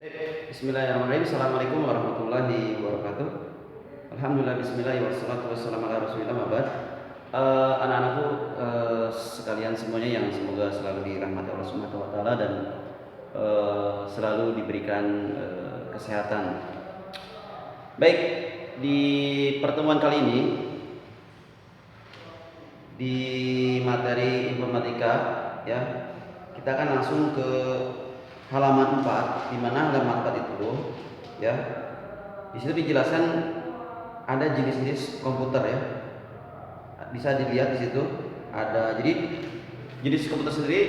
Bismillahirrahmanirrahim. Assalamualaikum warahmatullahi wabarakatuh. Alhamdulillah, bismillah, wassalatu wassalamu ala rasulillah, mabad. Anak-anakku sekalian semuanya yang semoga selalu dirahmati Allah Subhanahu wa taala dan selalu diberikan kesehatan. Baik, di pertemuan kali ini di materi informatika ya, kita akan langsung ke halaman 4, di mana halaman 4 itu ya, di situ dijelaskan ada jenis-jenis komputer ya. Bisa dilihat di situ ada, jadi jenis komputer sendiri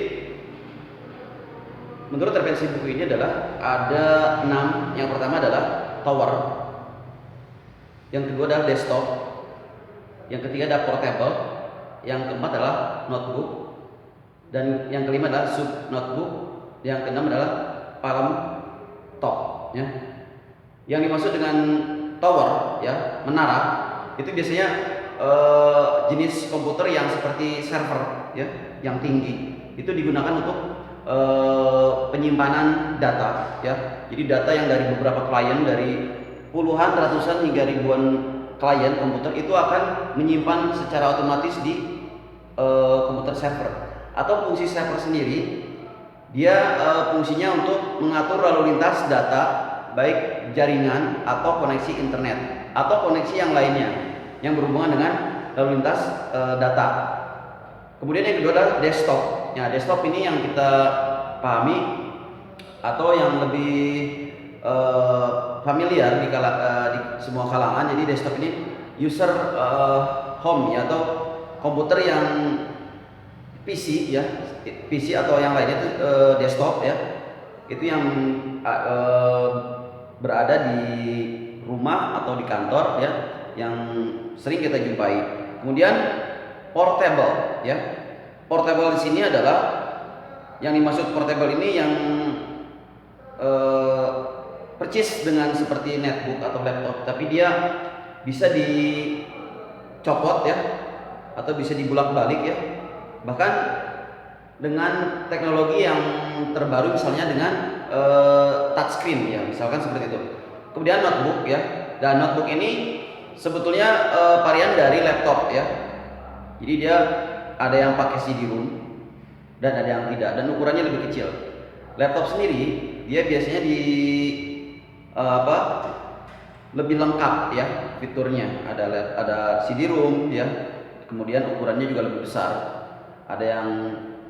menurut referensi buku ini adalah ada 6. Yang pertama adalah tower, yang kedua adalah desktop, yang ketiga adalah portable, yang keempat adalah notebook, dan yang kelima adalah sub notebook, yang keenam adalah palm top ya. Yang dimaksud dengan tower ya, menara, itu biasanya jenis komputer yang seperti server ya, yang tinggi. Itu digunakan untuk penyimpanan data ya. Jadi data yang dari beberapa klien, dari puluhan, ratusan hingga ribuan klien komputer itu akan menyimpan secara otomatis di komputer server. Atau fungsi server sendiri, dia fungsinya untuk mengatur lalu lintas data, baik jaringan atau koneksi internet atau koneksi yang lainnya yang berhubungan dengan lalu lintas data. Kemudian yang kedua adalah desktop. Ya, desktop ini yang kita pahami atau yang lebih familiar di semua kalangan. Jadi desktop ini user home ya, atau komputer yang PC ya, PC atau yang lainnya itu desktop ya. Itu yang berada di rumah atau di kantor ya, yang sering kita jumpai. Kemudian portable ya. Portable di sini adalah, yang dimaksud portable ini yang persis dengan seperti netbook atau laptop, tapi dia bisa dicopot ya, atau bisa dibulak-balik ya. Bahkan dengan teknologi yang terbaru, misalnya dengan touchscreen ya, misalkan seperti itu. Kemudian notebook ya, dan notebook ini sebetulnya varian dari laptop ya. Jadi dia ada yang pakai CD-ROM dan ada yang tidak, dan ukurannya lebih kecil. Laptop sendiri dia biasanya lebih lengkap ya fiturnya. Ada CD-ROM ya, kemudian ukurannya juga lebih besar. Ada yang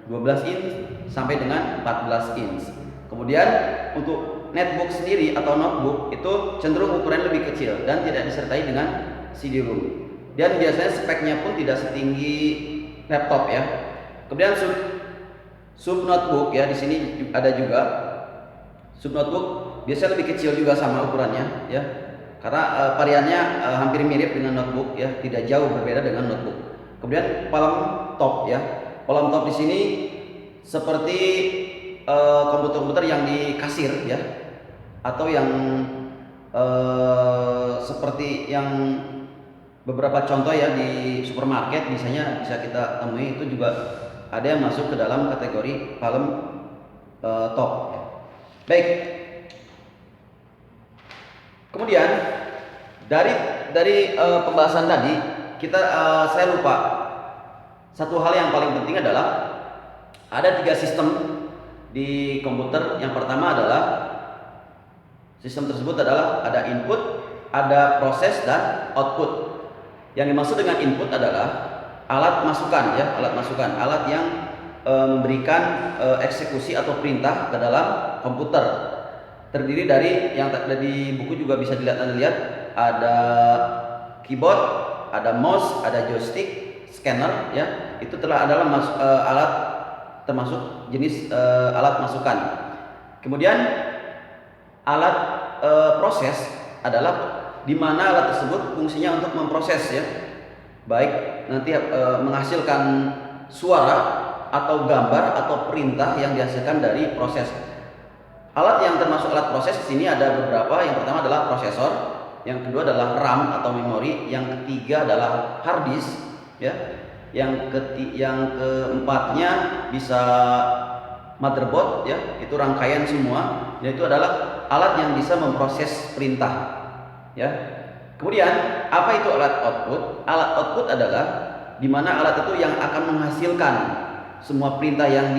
12 inch sampai dengan 14 inch. Kemudian untuk netbook sendiri atau notebook itu cenderung ukuran lebih kecil dan tidak disertai dengan CD-ROM. Dan biasanya speknya pun tidak setinggi laptop ya. Kemudian sub notebook ya, di sini ada juga sub notebook, biasanya lebih kecil juga sama ukurannya ya. Karena variannya hampir mirip dengan notebook ya, tidak jauh berbeda dengan notebook. Kemudian palm top ya. Palm top di sini seperti komputer-komputer yang di kasir ya, atau yang seperti yang beberapa contoh ya di supermarket misalnya bisa kita temui, itu juga ada yang masuk ke dalam kategori palm top. Baik. Kemudian dari pembahasan tadi saya lupa satu hal yang paling penting adalah ada 3 sistem di komputer. Yang pertama adalah sistem tersebut adalah ada input, ada proses, dan output. Yang dimaksud dengan input adalah alat masukan ya, alat yang memberikan eksekusi atau perintah ke dalam komputer. Terdiri dari, yang di buku juga bisa dilihat, ada keyboard, ada mouse, ada joystick, scanner ya. Itu adalah alat, termasuk jenis alat masukan. Kemudian alat proses adalah di mana alat tersebut fungsinya untuk memproses ya, baik nanti menghasilkan suara atau gambar atau perintah yang dihasilkan dari proses. Alat yang termasuk alat proses di sini ada beberapa. Yang pertama adalah prosesor, yang kedua adalah RAM atau memori, yang ketiga adalah hard disk ya, yang keempatnya bisa motherboard ya, itu rangkaian semua, dan itu adalah alat yang bisa memproses perintah ya. Kemudian apa itu alat output? Alat output adalah di mana alat itu yang akan menghasilkan semua perintah yang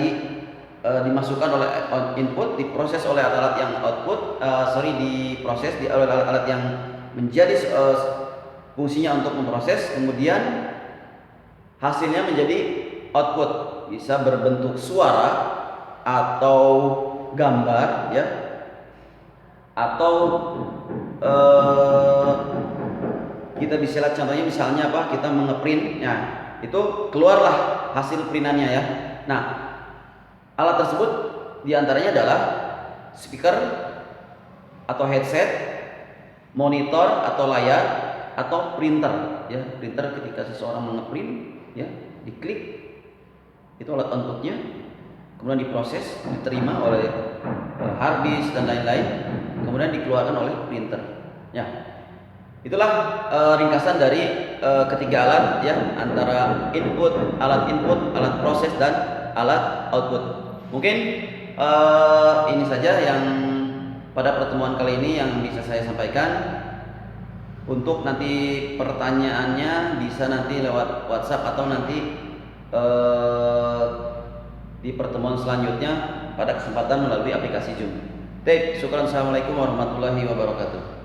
dimasukkan oleh input, diproses oleh alat-alat yang output, diproses oleh alat-alat yang menjadi fungsinya untuk memproses, kemudian hasilnya menjadi output, bisa berbentuk suara atau gambar ya, atau kita bisa lihat contohnya, misalnya apa, kita mengeprint, nah itu keluarlah hasil printannya ya. Nah, alat tersebut diantaranya adalah speaker atau headset, monitor atau layar, atau printer ya. Printer ketika seseorang mengeprint ya, diklik, itu alat outputnya, kemudian diproses, diterima oleh hard disk dan lain-lain, kemudian dikeluarkan oleh printer ya. Itulah ringkasan dari ketiga alat ya, antara alat input, alat proses, dan alat output. Mungkin ini saja yang pada pertemuan kali ini yang bisa saya sampaikan. Untuk nanti pertanyaannya bisa nanti lewat WhatsApp atau nanti di pertemuan selanjutnya pada kesempatan melalui aplikasi Zoom. Baik, syukur. Assalamualaikum warahmatullahi wabarakatuh.